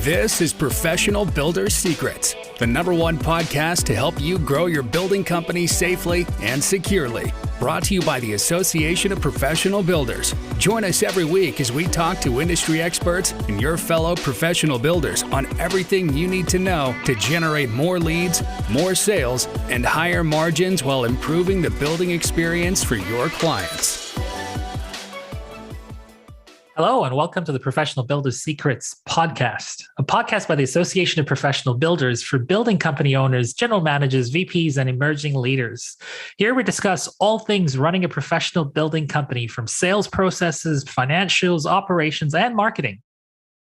This is Professional Builder's Secrets, the #1 podcast to help you grow your building company safely and securely. Brought to you by the Association of Professional Builders. Join us every week as we talk to industry experts and your fellow professional builders on everything you need to know to generate more leads, more sales, and higher margins while improving the building experience for your clients. Hello, and welcome to the Professional Builders Secrets podcast, a podcast by the Association of Professional Builders for building company owners, general managers, VPs, and emerging leaders. Here we discuss all things running a professional building company, from sales processes, financials, operations, and marketing.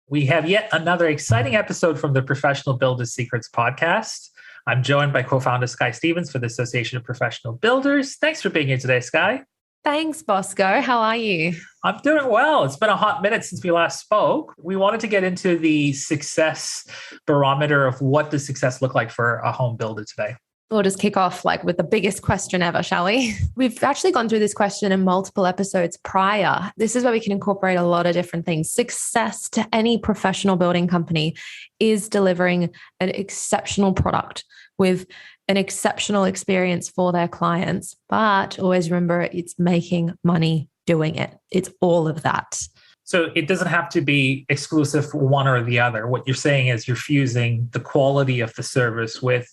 We have yet another exciting episode from the Professional Builders Secrets podcast. I'm joined by co-founder Sky Stevens for the Association of Professional Builders. Thanks for being here today, Sky. Thanks, Bosco. How are you? I'm doing well. It's been a hot minute since we last spoke. We wanted to get into the success barometer of what does success look like for a home builder today. We'll just kick off with the biggest question ever, shall we? We've actually gone through this question in multiple episodes prior. This is where we can incorporate a lot of different things. Success to any professional building company is delivering an exceptional product with an exceptional experience for their clients. But always remember, it's making money doing it. It's all of that. So it doesn't have to be exclusive for one or the other. What you're saying is you're fusing the quality of the service with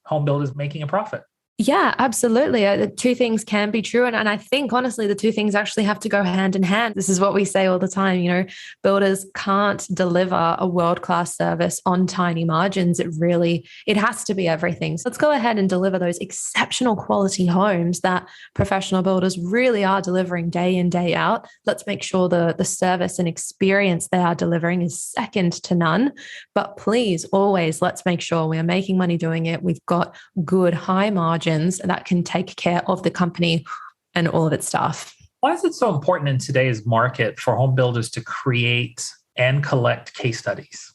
home builders making a profit. Yeah, absolutely. The two things can be true. And I think, honestly, the two things actually have to go hand in hand. This is what we say all the time. Builders can't deliver a world-class service on tiny margins. It has to be everything. So let's go ahead and deliver those exceptional quality homes that professional builders really are delivering day in, day out. Let's make sure the service and experience they are delivering is second to none. But please, always, let's make sure we are making money doing it. We've got good high margins that can take care of the company and all of its staff. Why is it so important in today's market for home builders to create and collect case studies?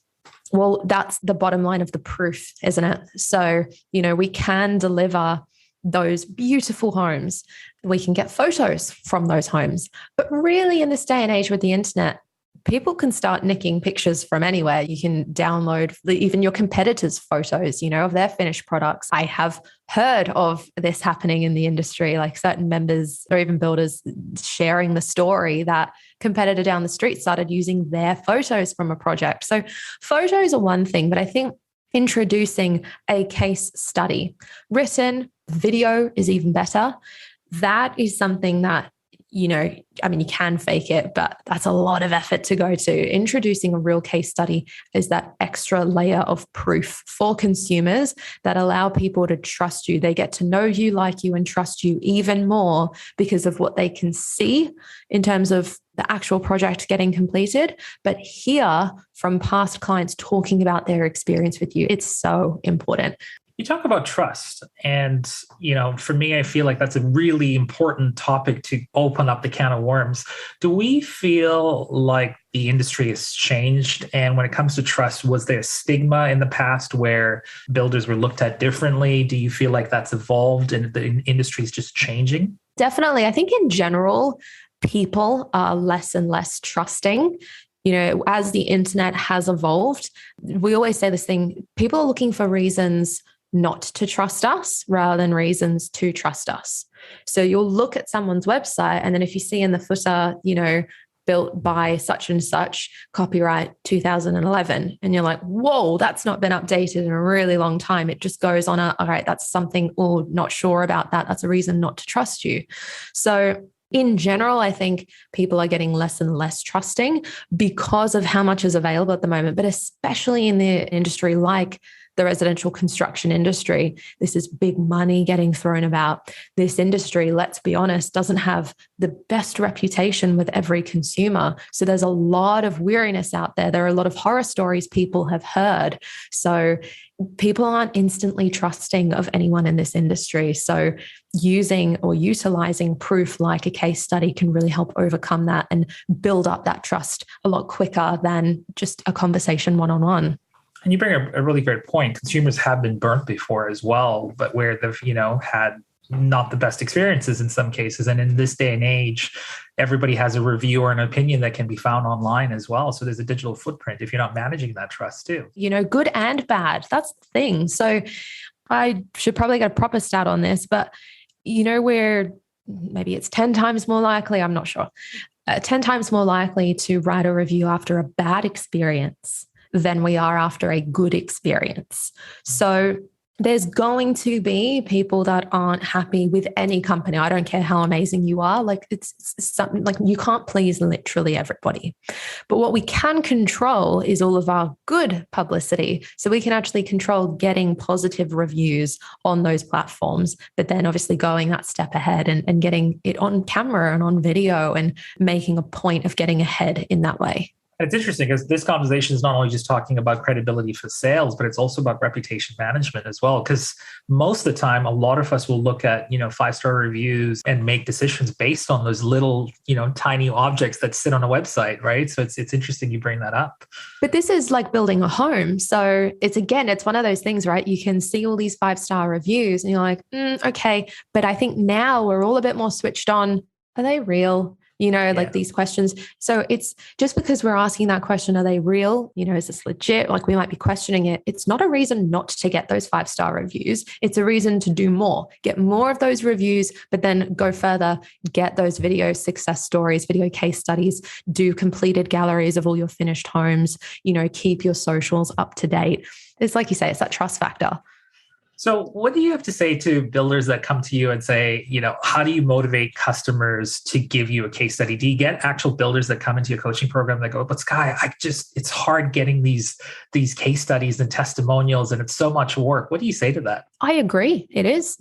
Well, that's the bottom line of the proof, isn't it? So, we can deliver those beautiful homes. We can get photos from those homes. But really, in this day and age with the internet, people can start nicking pictures from anywhere. You can download even your competitors' photos, of their finished products. I have heard of this happening in the industry, like certain members or even builders sharing the story that competitor down the street started using their photos from a project. So photos are one thing, but I think introducing a case study, written, video is even better. That is something that you can fake it, but that's a lot of effort to go to. Introducing a real case study is that extra layer of proof for consumers that allow people to trust you. They get to know you, like you, and trust you even more because of what they can see in terms of the actual project getting completed, but hear from past clients talking about their experience with you. It's so important. You talk about trust. And, for me, I feel like that's a really important topic to open up the can of worms. Do we feel like the industry has changed? And when it comes to trust, was there a stigma in the past where builders were looked at differently? Do you feel like that's evolved and the industry is just changing? Definitely. I think in general, people are less and less trusting. As the internet has evolved, we always say this thing, people are looking for reasons not to trust us rather than reasons to trust us. So you'll look at someone's website, and then if you see in the footer, built by such and such, copyright 2011, and you're like, whoa, that's not been updated in a really long time. It just goes on all right, that's something, not sure about that. That's a reason not to trust you. So in general, I think people are getting less and less trusting because of how much is available at the moment, but especially in the industry like the residential construction industry. This is big money getting thrown about. This industry, let's be honest, doesn't have the best reputation with every consumer. So there's a lot of weariness out there. There are a lot of horror stories people have heard. So people aren't instantly trusting of anyone in this industry. So using or utilizing proof like a case study can really help overcome that and build up that trust a lot quicker than just a conversation one-on-one. And you bring a really great point. Consumers have been burnt before as well, but where they've, had not the best experiences in some cases. And in this day and age, everybody has a review or an opinion that can be found online as well. So there's a digital footprint if you're not managing that trust too. Good and bad. That's the thing. So I should probably get a proper stat on this, but where maybe it's 10 times more likely, I'm not sure, 10 times more likely to write a review after a bad experience than we are after a good experience. So there's going to be people that aren't happy with any company. I don't care how amazing you are. Like it's something like you can't please literally everybody. But what we can control is all of our good publicity. So we can actually control getting positive reviews on those platforms, but then obviously going that step ahead and getting it on camera and on video and making a point of getting ahead in that way. It's interesting because this conversation is not only just talking about credibility for sales, but it's also about reputation management as well. Because most of the time, a lot of us will look at, 5-star reviews and make decisions based on those little, tiny objects that sit on a website, right? So it's interesting you bring that up. But this is like building a home. So it's one of those things, right? You can see all these 5-star reviews and you're like, okay. But I think now we're all a bit more switched on. Are they real? Like these questions. So it's just because we're asking that question, are they real? Is this legit? Like we might be questioning it. It's not a reason not to get those 5-star reviews. It's a reason to do more, get more of those reviews, but then go further, get those video success stories, video case studies, do completed galleries of all your finished homes, keep your socials up to date. It's like you say, it's that trust factor. So what do you have to say to builders that come to you and say, how do you motivate customers to give you a case study? Do you get actual builders that come into your coaching program that go, but Sky, it's hard getting these case studies and testimonials and it's so much work. What do you say to that? I agree. It is.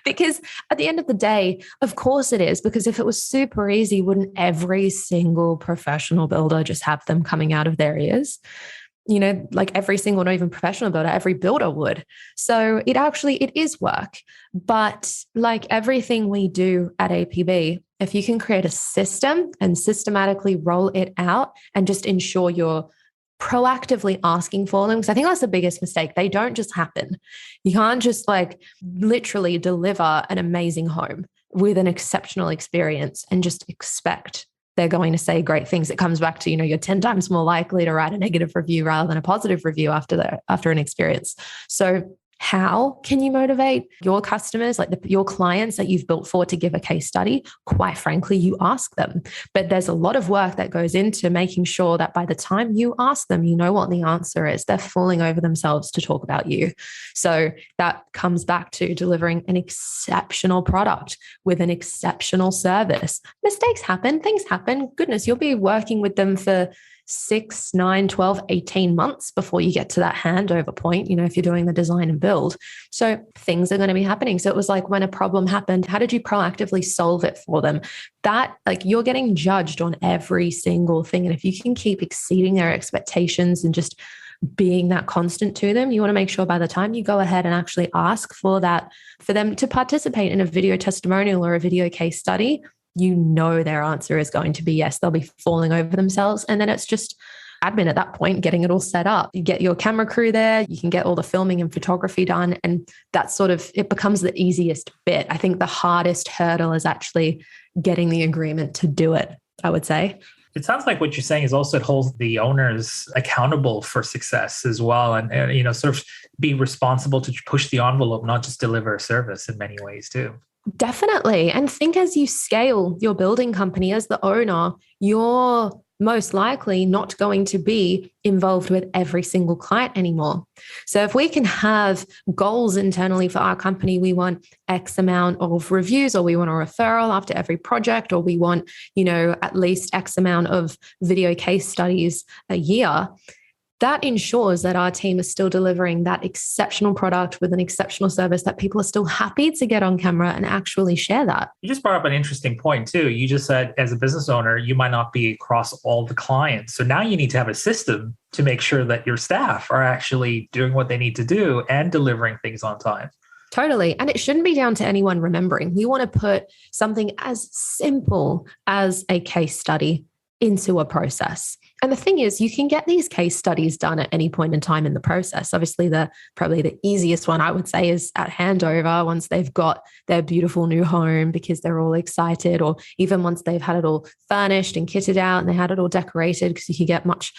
Because at the end of the day, of course it is, because if it was super easy, wouldn't every single professional builder just have them coming out of their ears? Like every single, not even professional builder, every builder would. So it is work. But like everything we do at APB, if you can create a system and systematically roll it out and just ensure you're proactively asking for them, because I think that's the biggest mistake. They don't just happen. You can't just like literally deliver an amazing home with an exceptional experience and just expect they're going to say great things. It comes back to, you're 10 times more likely to write a negative review rather than a positive review after an experience. So how can you motivate your customers, like your clients that you've built for to give a case study? Quite frankly, you ask them. But there's a lot of work that goes into making sure that by the time you ask them, you know what the answer is. They're falling over themselves to talk about you. So that comes back to delivering an exceptional product with an exceptional service. Mistakes happen, things happen. Goodness, you'll be working with them for 6, 9, 12, 18 months before you get to that handover point, if you're doing the design and build. So things are going to be happening. So it was like when a problem happened, how did you proactively solve it for them? That like you're getting judged on every single thing. And if you can keep exceeding their expectations and just being that constant to them, you want to make sure by the time you go ahead and actually ask for them to participate in a video testimonial or a video case study, their answer is going to be yes. They'll be falling over themselves. And then it's just admin at that point, getting it all set up. You get your camera crew there, you can get all the filming and photography done. And that's it becomes the easiest bit. I think the hardest hurdle is actually getting the agreement to do it, I would say. It sounds like what you're saying is also it holds the owners accountable for success as well. And sort of be responsible to push the envelope, not just deliver a service in many ways too. Definitely. And think as you scale your building company as the owner, you're most likely not going to be involved with every single client anymore. So if we can have goals internally for our company, we want X amount of reviews, or we want a referral after every project, or we want, at least X amount of video case studies a year. That ensures that our team is still delivering that exceptional product with an exceptional service that people are still happy to get on camera and actually share that. You just brought up an interesting point too. You just said as a business owner, you might not be across all the clients. So now you need to have a system to make sure that your staff are actually doing what they need to do and delivering things on time. Totally. And it shouldn't be down to anyone remembering. You want to put something as simple as a case study into a process. And the thing is, you can get these case studies done at any point in time in the process. Obviously, probably the easiest one I would say is at handover, once they've got their beautiful new home because they're all excited, or even once they've had it all furnished and kitted out and they had it all decorated, because you can get much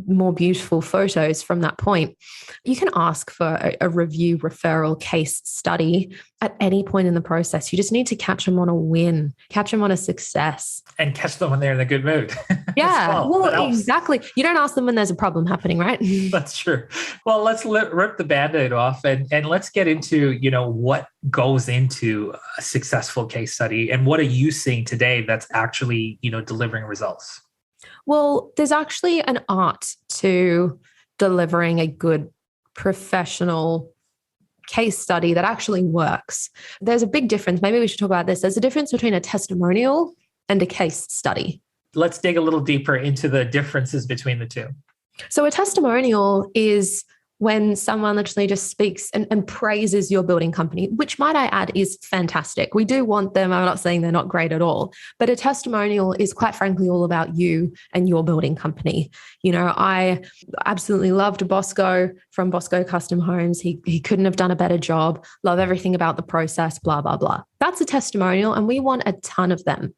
more beautiful photos from that point. You can ask for a review, referral, case study at any point in the process. You just need to catch them on a win, catch them on a success. And catch them when they're in a good mood. Yeah, well, exactly. You don't ask them when there's a problem happening, right? That's true. Well, let's rip the Band-Aid off and let's get into, what goes into a successful case study, and what are you seeing today that's actually, delivering results? Well, there's actually an art to delivering a good professional case study that actually works. There's a big difference. Maybe we should talk about this. There's a difference between a testimonial and a case study. Let's dig a little deeper into the differences between the two. So a testimonial is when someone literally just speaks and praises your building company, which, might I add, is fantastic. We do want them. I'm not saying they're not great at all, but a testimonial is quite frankly all about you and your building company. I absolutely loved Bosco from Bosco Custom Homes. He couldn't have done a better job. Love everything about the process, blah, blah, blah. That's a testimonial, and we want a ton of them.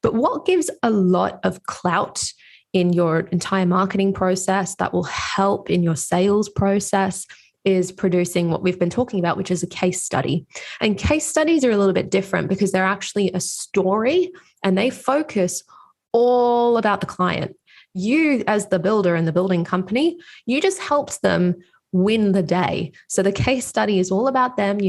But what gives a lot of clout in your entire marketing process, that will help in your sales process, is producing what we've been talking about, which is a case study. And case studies are a little bit different because they're actually a story and they focus all about the client. You, as the builder and the building company, you just helped them win the day. So the case study is all about them.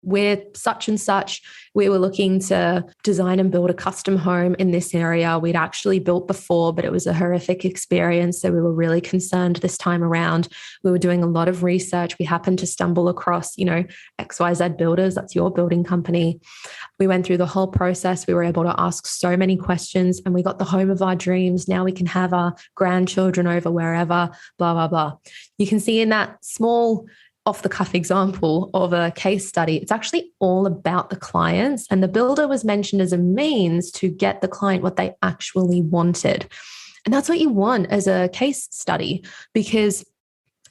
We're such and such. We were looking to design and build a custom home in this area. We'd actually built before, but it was a horrific experience. So we were really concerned this time around. We were doing a lot of research. We happened to stumble across, XYZ Builders. That's your building company. We went through the whole process. We were able to ask so many questions, and we got the home of our dreams. Now we can have our grandchildren over wherever, blah, blah, blah. You can see in that small off-the-cuff example of a case study, it's actually all about the clients, and the builder was mentioned as a means to get the client what they actually wanted. And that's what you want as a case study, because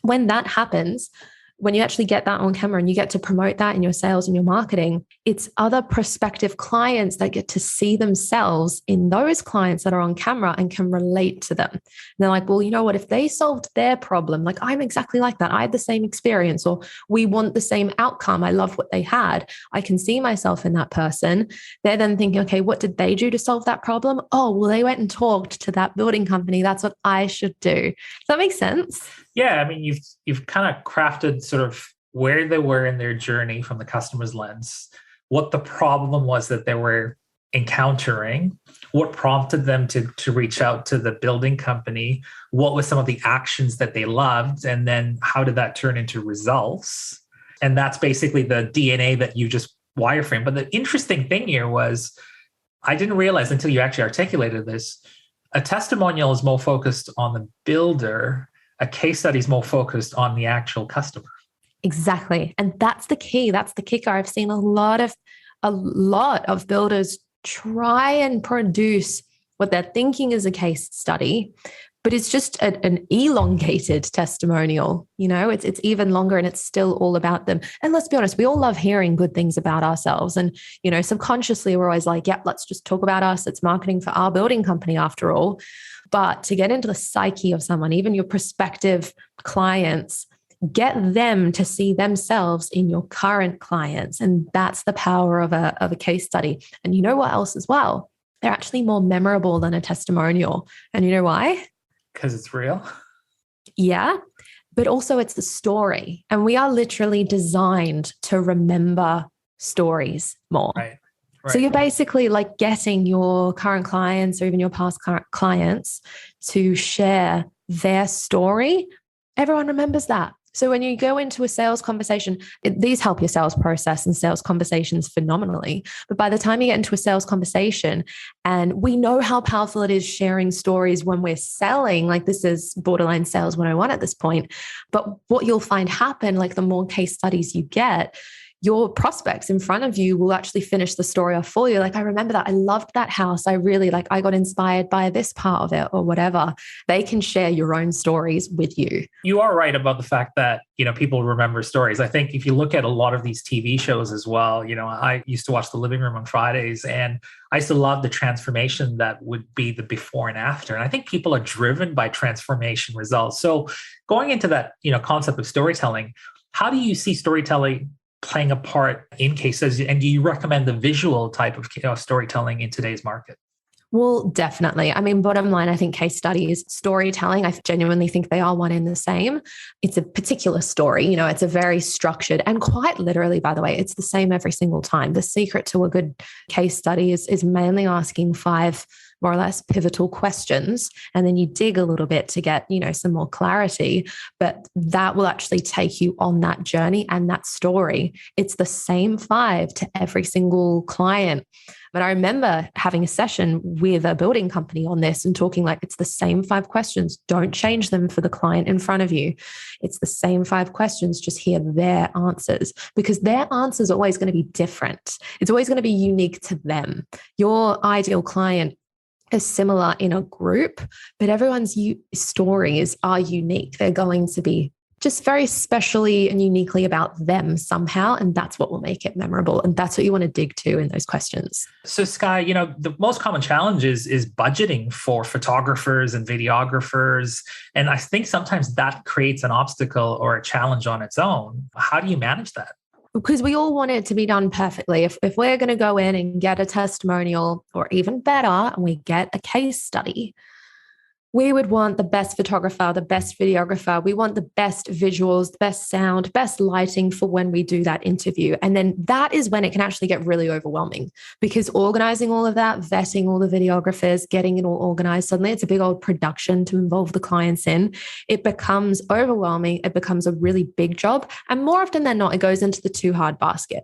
when that happens, when you actually get that on camera and you get to promote that in your sales and your marketing, it's other prospective clients that get to see themselves in those clients that are on camera and can relate to them. And they're like, well, you know what? If they solved their problem, like I'm exactly like that. I had the same experience, or we want the same outcome. I love what they had. I can see myself in that person. They're then thinking, okay, what did they do to solve that problem? Oh, well, they went and talked to that building company. That's what I should do. Does that make sense? Yeah, I mean, you've kind of crafted sort of where they were in their journey from the customer's lens, what the problem was that they were encountering, what prompted them to reach out to the building company, what was some of the actions that they loved, and then how did that turn into results? And that's basically the DNA that you just wireframe. But the interesting thing here was, I didn't realize until you actually articulated this, a testimonial is more focused on the builder. A case study is more focused on the actual customer. Exactly. And that's the key. That's the kicker. I've seen a lot of builders try and produce what they're thinking is a case study, but it's just an elongated testimonial. It's even longer, and it's still all about them. And let's be honest, we all love hearing good things about ourselves. And, subconsciously we're always like, yeah, let's just talk about us. It's marketing for our building company after all. But to get into the psyche of someone, even your prospective clients, get them to see themselves in your current clients. And that's the power of a case study. And you know what else as well? They're actually more memorable than a testimonial. And you know why? Because it's real. Yeah. But also it's the story. And we are literally designed to remember stories more. Right. So you're basically like getting your current clients or even your past clients to share their story. Everyone remembers that. So when you go into a sales conversation, these help your sales process and sales conversations phenomenally. But by the time you get into a sales conversation, and we know how powerful it is sharing stories when we're selling, like this is borderline sales 101 at this point. But what you'll find happen, like the more case studies you get, your prospects in front of you will actually finish the story off for you. Like, I remember that. I loved that house. I got inspired by this part of it or whatever. They can share your own stories with you. You are right about the fact that, people remember stories. I think if you look at a lot of these TV shows as well, I used to watch The Living Room on Fridays, and I used to love the transformation that would be the before and after. And I think people are driven by transformation results. So going into that, concept of storytelling, how do you see storytelling playing a part in case studies? And do you recommend the visual type of storytelling in today's market? Well, definitely. I mean, bottom line, I think case studies, storytelling, I genuinely think they are one and the same. It's a particular story, it's a very structured, and quite literally, by the way, it's the same every single time. The secret to a good case study is mainly asking 5 more or less pivotal questions. And then you dig a little bit to get, some more clarity, but that will actually take you on that journey and that story. It's the same 5 to every single client. But I remember having a session with a building company on this and talking like, it's the same 5 questions. Don't change them for the client in front of you. It's the same 5 questions. Just hear their answers, because their answers are always going to be different. It's always going to be unique to them. Your ideal client is similar in a group, but everyone's stories are unique. They're going to be just very specially and uniquely about them somehow. And that's what will make it memorable. And that's what you want to dig to in those questions. So Sky, the most common challenge is budgeting for photographers and videographers. And I think sometimes that creates an obstacle or a challenge on its own. How do you manage that? Because we all want it to be done perfectly. If we're going to go in and get a testimonial, or even better, and we get a case study, we would want the best photographer, the best videographer. We want the best visuals, the best sound, best lighting for when we do that interview. And then that is when it can actually get really overwhelming, because organizing all of that, vetting all the videographers, getting it all organized, suddenly it's a big old production to involve the clients in. It becomes overwhelming. It becomes a really big job. And more often than not, it goes into the too hard basket.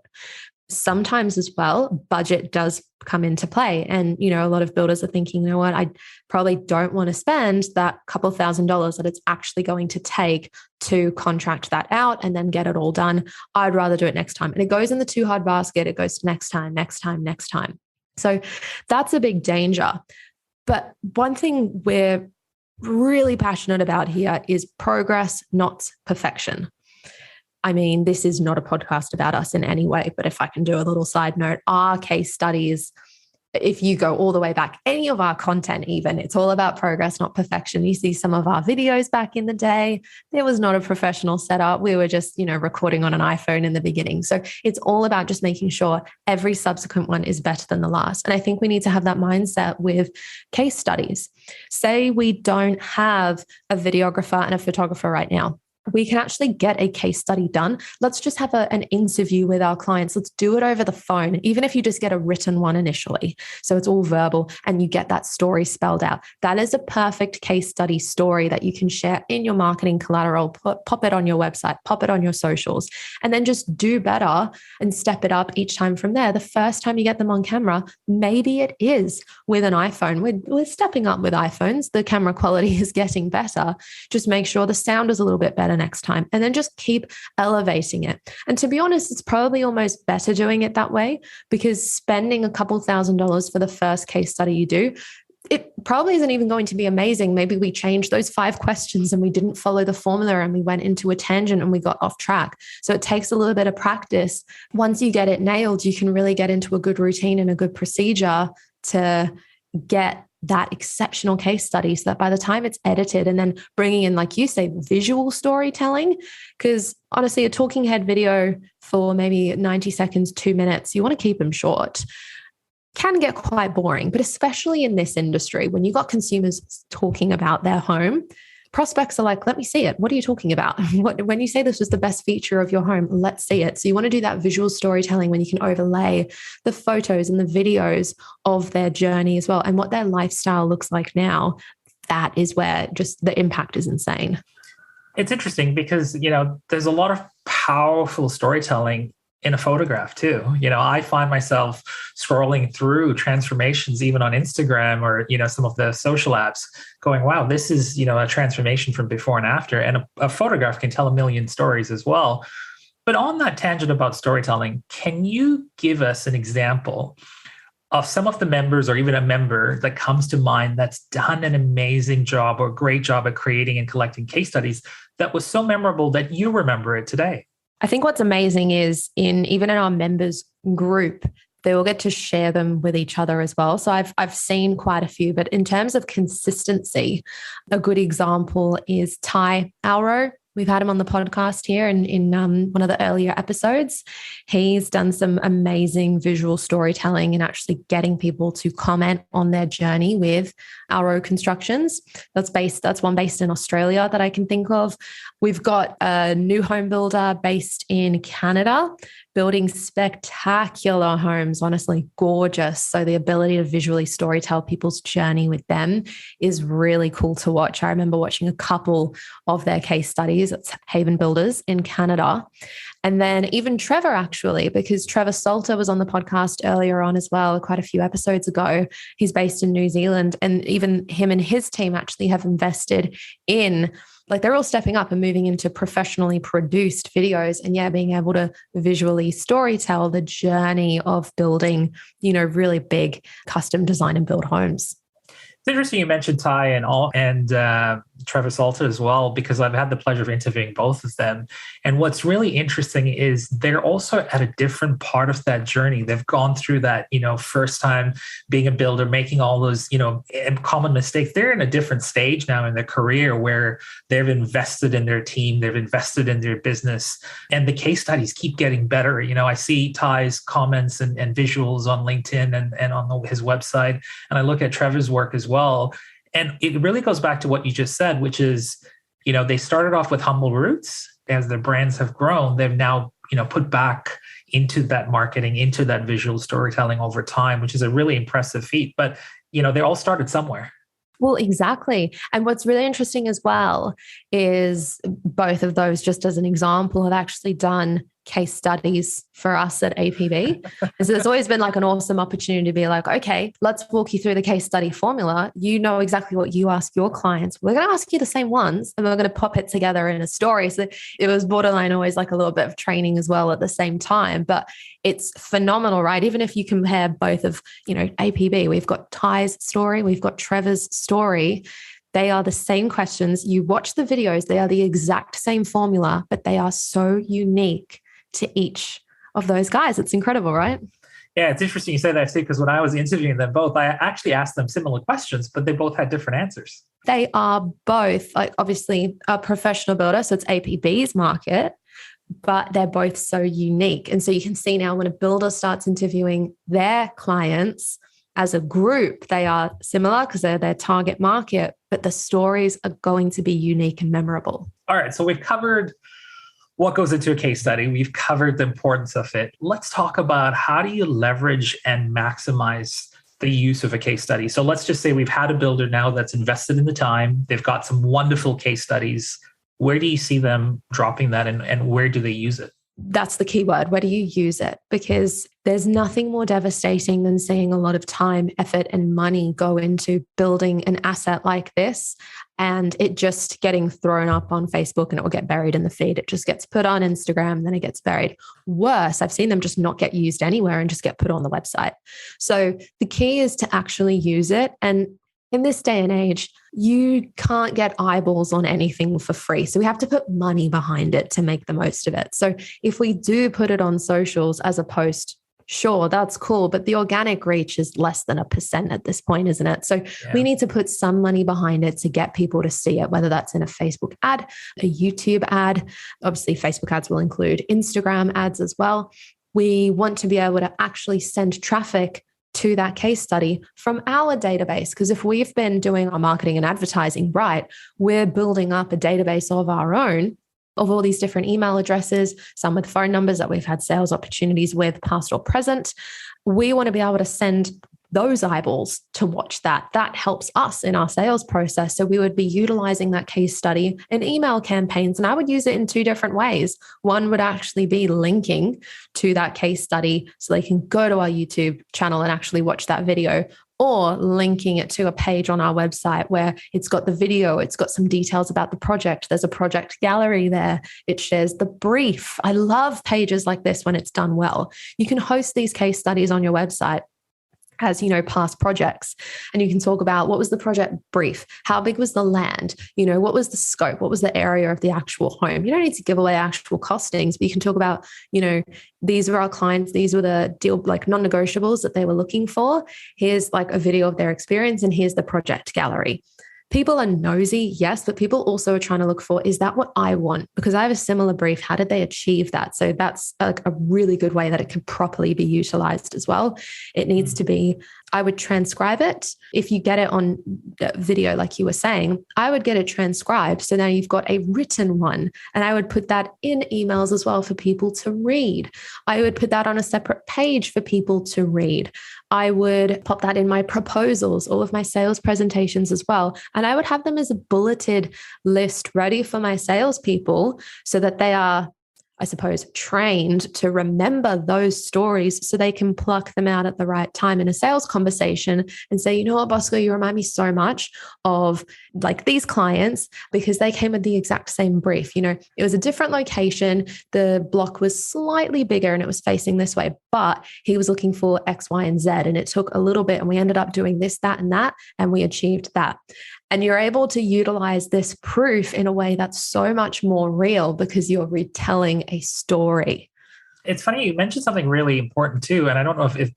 Sometimes as well, budget does come into play. And, a lot of builders are thinking, I probably don't want to spend that couple $1,000s that it's actually going to take to contract that out and then get it all done. I'd rather do it next time. And it goes in the too hard basket. It goes to next time, next time, next time. So that's a big danger. But one thing we're really passionate about here is progress, not perfection. I mean, this is not a podcast about us in any way, but if I can do a little side note, our case studies, if you go all the way back, any of our content even, it's all about progress, not perfection. You see some of our videos back in the day, there was not a professional setup. We were just, recording on an iPhone in the beginning. So it's all about just making sure every subsequent one is better than the last. And I think we need to have that mindset with case studies. Say we don't have a videographer and a photographer right now. We can actually get a case study done. Let's just have an interview with our clients. Let's do it over the phone, even if you just get a written one initially. So it's all verbal and you get that story spelled out. That is a perfect case study story that you can share in your marketing collateral, pop it on your website, pop it on your socials, and then just do better and step it up each time from there. The first time you get them on camera, maybe it is with an iPhone. We're stepping up with iPhones. The camera quality is getting better. Just make sure the sound is a little bit better next time, and then just keep elevating it. And to be honest, it's probably almost better doing it that way, because spending a couple $1,000s for the first case study you do, it probably isn't even going to be amazing. Maybe we changed those 5 questions and we didn't follow the formula and we went into a tangent and we got off track. So it takes a little bit of practice. Once you get it nailed, you can really get into a good routine and a good procedure to get that exceptional case study, so that by the time it's edited, and then bringing in, like you say, visual storytelling, because honestly, a talking head video for maybe 90 seconds, 2 minutes, you want to keep them short, can get quite boring. But especially in this industry, when you've got consumers talking about their home, prospects are like, let me see it. What are you talking about? When you say this was the best feature of your home, let's see it. So you want to do that visual storytelling when you can overlay the photos and the videos of their journey as well, and what their lifestyle looks like now. That is where just the impact is insane. It's interesting because, there's a lot of powerful storytelling in a photograph too. I find myself scrolling through transformations, even on Instagram or, some of the social apps, going, wow, this is, a transformation from before and after. And a photograph can tell a million stories as well. But on that tangent about storytelling, can you give us an example of some of the members or even a member that comes to mind that's done an amazing job or great job at creating and collecting case studies that was so memorable that you remember it today? I think what's amazing is even in our members group, they will get to share them with each other as well. So I've seen quite a few, but in terms of consistency, a good example is Ty Alro. We've had him on the podcast here in one of the earlier episodes. He's done some amazing visual storytelling and actually getting people to comment on their journey with Alro Constructions. That's one based in Australia that I can think of. We've got a new home builder based in Canada, building spectacular homes, honestly gorgeous. So the ability to visually storytell people's journey with them is really cool to watch. I remember watching a couple of their case studies. It's Haven Builders in Canada. And then even Trevor, actually, because Trevor Salter was on the podcast earlier on as well, quite a few episodes ago. He's based in New Zealand, and even him and his team actually have invested in, like, they're all stepping up and moving into professionally produced videos and being able to visually storytell the journey of building, really big custom design and build homes. It's interesting you mentioned Ty and Trevor Salter as well, because I've had the pleasure of interviewing both of them. And what's really interesting is they're also at a different part of that journey. They've gone through that, first time being a builder, making all those, common mistakes. They're in a different stage now in their career where they've invested in their team, they've invested in their business, and the case studies keep getting better. I see Ty's comments and visuals on LinkedIn and on his website, and I look at Trevor's work as well. And it really goes back to what you just said, which is, they started off with humble roots. As their brands have grown, they've now, put back into that marketing, into that visual storytelling over time, which is a really impressive feat. But, they all started somewhere. Well, exactly. And what's really interesting as well is both of those, just as an example, have actually done case studies for us at APB. And so there's always been like an awesome opportunity to be like, okay, let's walk you through the case study formula. You know exactly what you ask your clients. We're going to ask you the same ones, and we're going to pop it together in a story. So it was borderline always like a little bit of training as well at the same time. But it's phenomenal, right? Even if you compare both of, APB, we've got Ty's story, we've got Trevor's story. They are the same questions. You watch the videos, they are the exact same formula, but they are so unique to each of those guys. It's incredible, right? Yeah, it's interesting you say that, Steve, because when I was interviewing them both, I actually asked them similar questions, but they both had different answers. They are both, like, obviously a professional builder, so it's APB's market, but they're both so unique. And so you can see now when a builder starts interviewing their clients as a group, they are similar because they're their target market, but the stories are going to be unique and memorable. All right, so we've covered what goes into a case study. We've covered the importance of it. Let's talk about how do you leverage and maximize the use of a case study. So let's just say we've had a builder now that's invested in the time. They've got some wonderful case studies. Where do you see them dropping that, and where do they use it? That's the key word. Where do you use it? Because there's nothing more devastating than seeing a lot of time, effort, and money go into building an asset like this, and it just getting thrown up on Facebook and it will get buried in the feed. It just gets put on Instagram, then it gets buried. Worse, I've seen them just not get used anywhere and just get put on the website. So the key is to actually use it. And in this day and age, you can't get eyeballs on anything for free. So we have to put money behind it to make the most of it. So if we do put it on socials as a post, sure, that's cool. But the organic reach is less than 1% at this point, isn't it? So we need to put some money behind it to get people to see it, whether that's in a Facebook ad, a YouTube ad. Obviously, Facebook ads will include Instagram ads as well. We want to be able to actually send traffic to that case study from our database. Because if we've been doing our marketing and advertising right, we're building up a database of our own of all these different email addresses, some with phone numbers that we've had sales opportunities with, past or present. We want to be able to send those eyeballs to watch that. That helps us in our sales process. So we would be utilizing that case study in email campaigns. And I would use it in two different ways. One would actually be linking to that case study so they can go to our YouTube channel and actually watch that video. or linking it to a page on our website where it's got the video, it's got some details about the project. There's a project gallery there. It shares the brief. I love pages like this when it's done well. You can host these case studies on your website as, past projects. And you can talk about what was the project brief? How big was the land? What was the scope? What was the area of the actual home? You don't need to give away actual costings, but you can talk about, these were our clients. These were the deal, like non-negotiables that they were looking for. Here's like a video of their experience, and here's the project gallery. People are nosy, yes, but people also are trying to look for, is that what I want? Because I have a similar brief. How did they achieve that? So that's like a really good way that it can properly be utilized as well. It needs to be, I would transcribe it. If you get it on video, like you were saying, I would get it transcribed. So now you've got a written one, and I would put that in emails as well for people to read. I would put that on a separate page for people to read. I would pop that in my proposals, all of my sales presentations as well. And I would have them as a bulleted list ready for my salespeople so that they are, I suppose, trained to remember those stories so they can pluck them out at the right time in a sales conversation and say, you know what, Bosco, you remind me so much of like these clients because they came with the exact same brief. It was a different location. The block was slightly bigger and it was facing this way, but he was looking for X, Y, and Z. And it took a little bit, and we ended up doing this, that, and that, and we achieved that. And you're able to utilize this proof in a way that's so much more real because you're retelling a story. It's funny, you mentioned something really important too. And I don't know if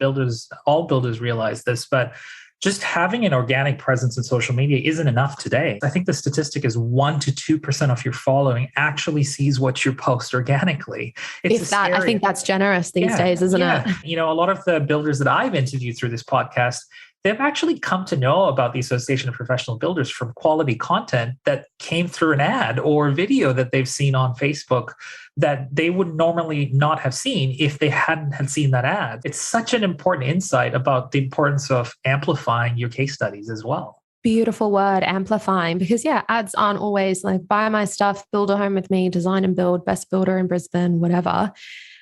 all builders realize this, but just having an organic presence in social media isn't enough today. I think the statistic is 1% to 2% of your following actually sees what you post organically. I think that's generous these days, isn't it? A lot of the builders that I've interviewed through this podcast, they've actually come to know about the Association of Professional Builders from quality content that came through an ad or video that they've seen on Facebook that they would normally not have seen if they hadn't had seen that ad. It's such an important insight about the importance of amplifying your case studies as well. Beautiful word, amplifying, because ads aren't always like buy my stuff, build a home with me, design and build, best builder in Brisbane, whatever.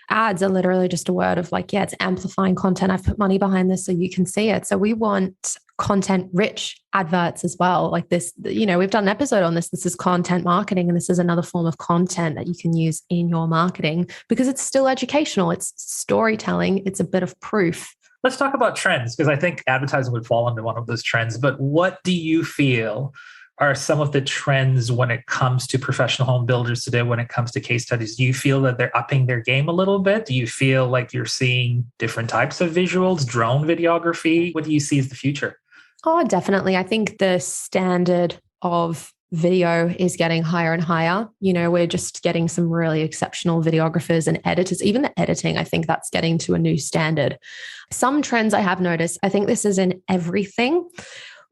Ads are literally just a word of like, it's amplifying content. I've put money behind this so you can see it. So we want content rich adverts as well. Like this, we've done an episode on this. This is content marketing, and this is another form of content that you can use in your marketing because it's still educational. It's storytelling. It's a bit of proof. Let's talk about trends, because I think advertising would fall into one of those trends. But what do you feel are some of the trends when it comes to professional home builders today, when it comes to case studies? Do you feel that they're upping their game a little bit? Do you feel like you're seeing different types of visuals, drone videography? What do you see as the future? Oh, definitely. I think the standard of video is getting higher and higher. We're just getting some really exceptional videographers and editors. Even the editing, I think that's getting to a new standard. Some trends I have noticed, I think this is in everything.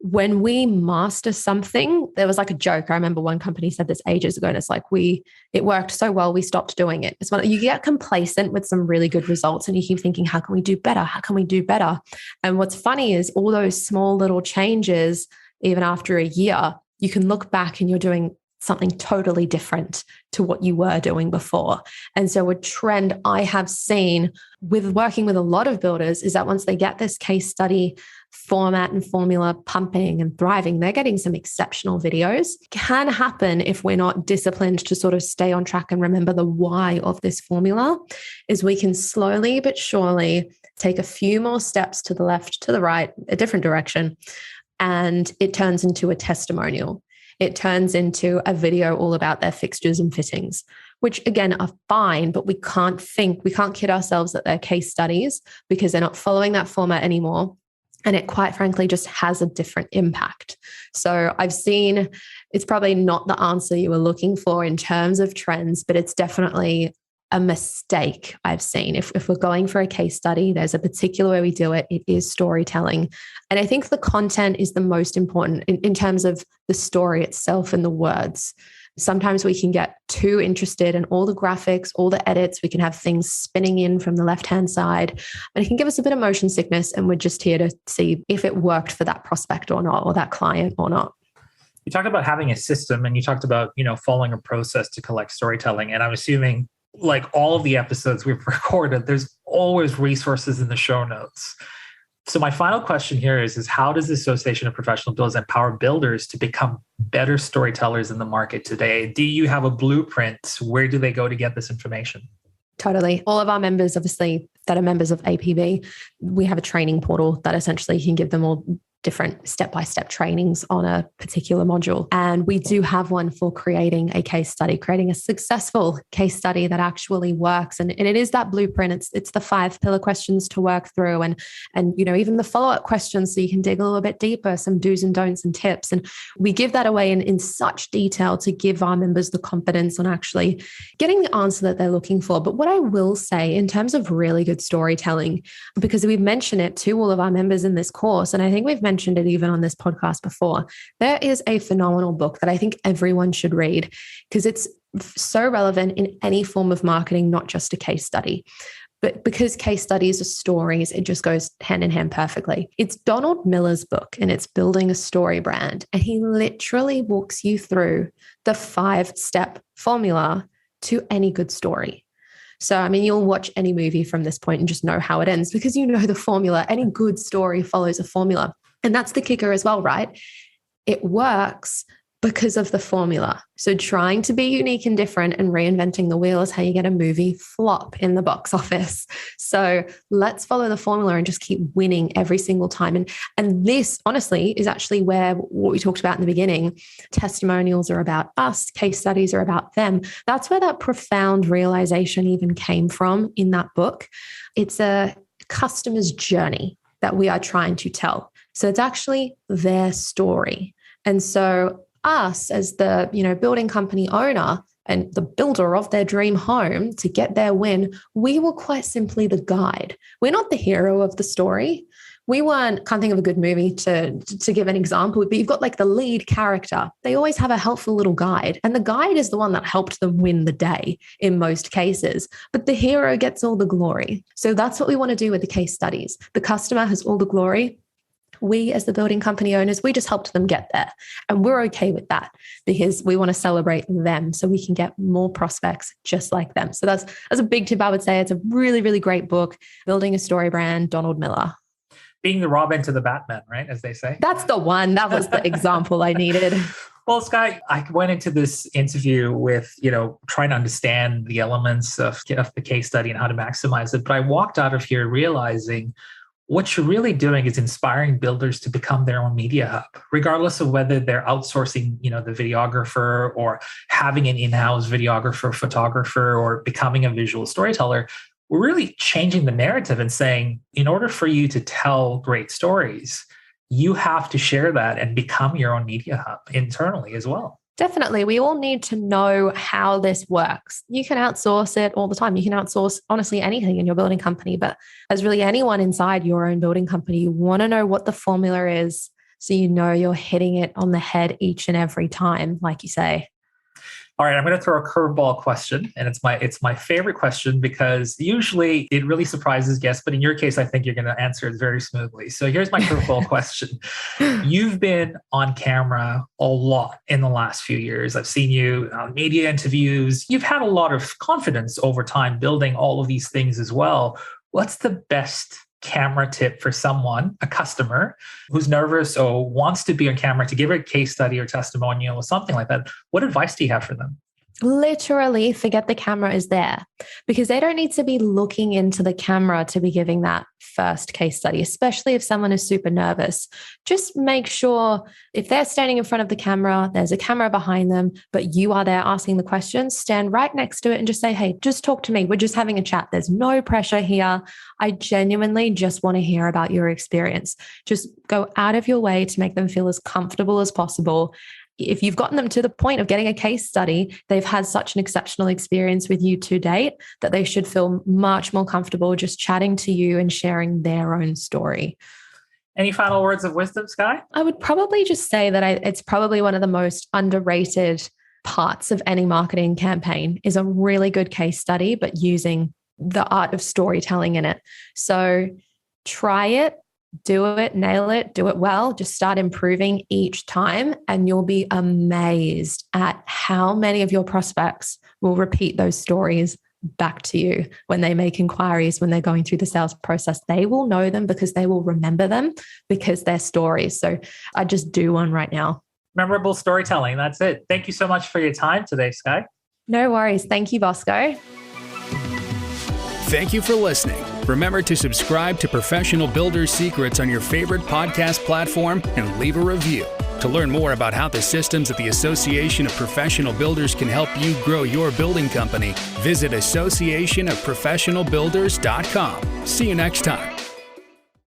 When we master something, there was like a joke. I remember one company said this ages ago, and it's like, it worked so well, we stopped doing it. It's when you get complacent with some really good results and you keep thinking, how can we do better? How can we do better? And what's funny is all those small little changes, even after a year, you can look back and you're doing something totally different to what you were doing before. And so a trend I have seen with working with a lot of builders is that once they get this case study format and formula pumping and thriving, they're getting some exceptional videos. Can happen if we're not disciplined to sort of stay on track and remember the why of this formula, is we can slowly but surely take a few more steps to the left, to the right, a different direction, and it turns into a testimonial. It turns into a video all about their fixtures and fittings, which again are fine, but we can't kid ourselves that they're case studies because they're not following that format anymore. And it quite frankly just has a different impact. So I've seen, it's probably not the answer you were looking for in terms of trends, but it's definitely a mistake I've seen. If we're going for a case study, there's a particular way we do it. It is storytelling. And I think the content is the most important in terms of the story itself and the words. Sometimes we can get too interested in all the graphics, all the edits. We can have things spinning in from the left-hand side, and it can give us a bit of motion sickness. And we're just here to see if it worked for that prospect or not, or that client or not. You talked about having a system, and you talked about, following a process to collect storytelling. And I'm assuming, like all of the episodes we've recorded, there's always resources in the show notes. So my final question here is how does the Association of Professional Builders empower builders to become better storytellers in the market today? Do you have a blueprint? Where do they go to get this information? Totally. All of our members, obviously, that are members of APB, we have a training portal that essentially can give them all different step-by-step trainings on a particular module. And we do have one for creating a case study, creating a successful case study that actually works. And it is that blueprint. It's the 5 pillar questions to work through and even the follow-up questions so you can dig a little bit deeper, some do's and don'ts and tips. And we give that away in such detail to give our members the confidence on actually getting the answer that they're looking for. But what I will say in terms of really good storytelling, because we've mentioned it to all of our members in this course, and I think we've mentioned it even on this podcast before, there is a phenomenal book that I think everyone should read because it's so relevant in any form of marketing, not just a case study. But because case studies are stories, it just goes hand in hand perfectly. It's Donald Miller's book and it's Building a Story Brand. And he literally walks you through the 5-step formula to any good story. So, you'll watch any movie from this point and just know how it ends because you know the formula. Any good story follows a formula. And that's the kicker as well, right? It works because of the formula. So trying to be unique and different and reinventing the wheel is how you get a movie flop in the box office. So let's follow the formula and just keep winning every single time. And this, honestly, is actually where what we talked about in the beginning, testimonials are about us, case studies are about them. That's where that profound realization even came from in that book. It's a customer's journey that we are trying to tell. So it's actually their story. And so us as the, building company owner and the builder of their dream home to get their win, we were quite simply the guide. We're not the hero of the story. Can't think of a good movie to give an example, but you've got like the lead character. They always have a helpful little guide. And the guide is the one that helped them win the day in most cases. But the hero gets all the glory. So that's what we want to do with the case studies. The customer has all the glory. We, as the building company owners, we just helped them get there. And we're okay with that because we want to celebrate them so we can get more prospects just like them. So that's a big tip, I would say. It's a really, really great book, Building a Story Brand, Donald Miller. Being the Robin to the Batman, right? As they say. That's the one. That was the example I needed. Well, Sky, I went into this interview with, trying to understand the elements of the case study and how to maximize it. But I walked out of here realizing what you're really doing is inspiring builders to become their own media hub, regardless of whether they're outsourcing, the videographer or having an in-house videographer, photographer, or becoming a visual storyteller. We're really changing the narrative and saying, in order for you to tell great stories, you have to share that and become your own media hub internally as well. Definitely. We all need to know how this works. You can outsource it all the time. You can outsource, honestly, anything in your building company. But as really anyone inside your own building company, you want to know what the formula is so you know you're hitting it on the head each and every time, like you say. All right, I'm going to throw a curveball question, and it's my favorite question because usually it really surprises guests, but in your case, I think you're going to answer it very smoothly. So here's my curveball question. You've been on camera a lot in the last few years. I've seen you on media interviews. You've had a lot of confidence over time building all of these things as well. What's the best camera tip for someone, a customer who's nervous or wants to be on camera to give a case study or testimonial or something like that? What advice do you have for them? Literally forget the camera is there because they don't need to be looking into the camera to be giving that first case study, especially if someone is super nervous. Just make sure if they're standing in front of the camera, there's a camera behind them, but you are there asking the questions, stand right next to it and just say, hey, just talk to me. We're just having a chat. There's no pressure here. I genuinely just want to hear about your experience. Just go out of your way to make them feel as comfortable as possible. If you've gotten them to the point of getting a case study, they've had such an exceptional experience with you to date that they should feel much more comfortable just chatting to you and sharing their own story. Any final words of wisdom, Sky? I would probably just say that it's probably one of the most underrated parts of any marketing campaign is a really good case study, but using the art of storytelling in it. So try it. Do it, nail it, do it well. Just start improving each time and you'll be amazed at how many of your prospects will repeat those stories back to you when they make inquiries, when they're going through the sales process. They will know them because they will remember them because they're stories. So I just do one right now. Memorable storytelling. That's it. Thank you so much for your time today, Sky. No worries. Thank you, Bosco. Thank you for listening. Remember to subscribe to Professional Builders Secrets on your favorite podcast platform and leave a review. To learn more about how the systems at the Association of Professional Builders can help you grow your building company, visit associationofprofessionalbuilders.com. See you next time.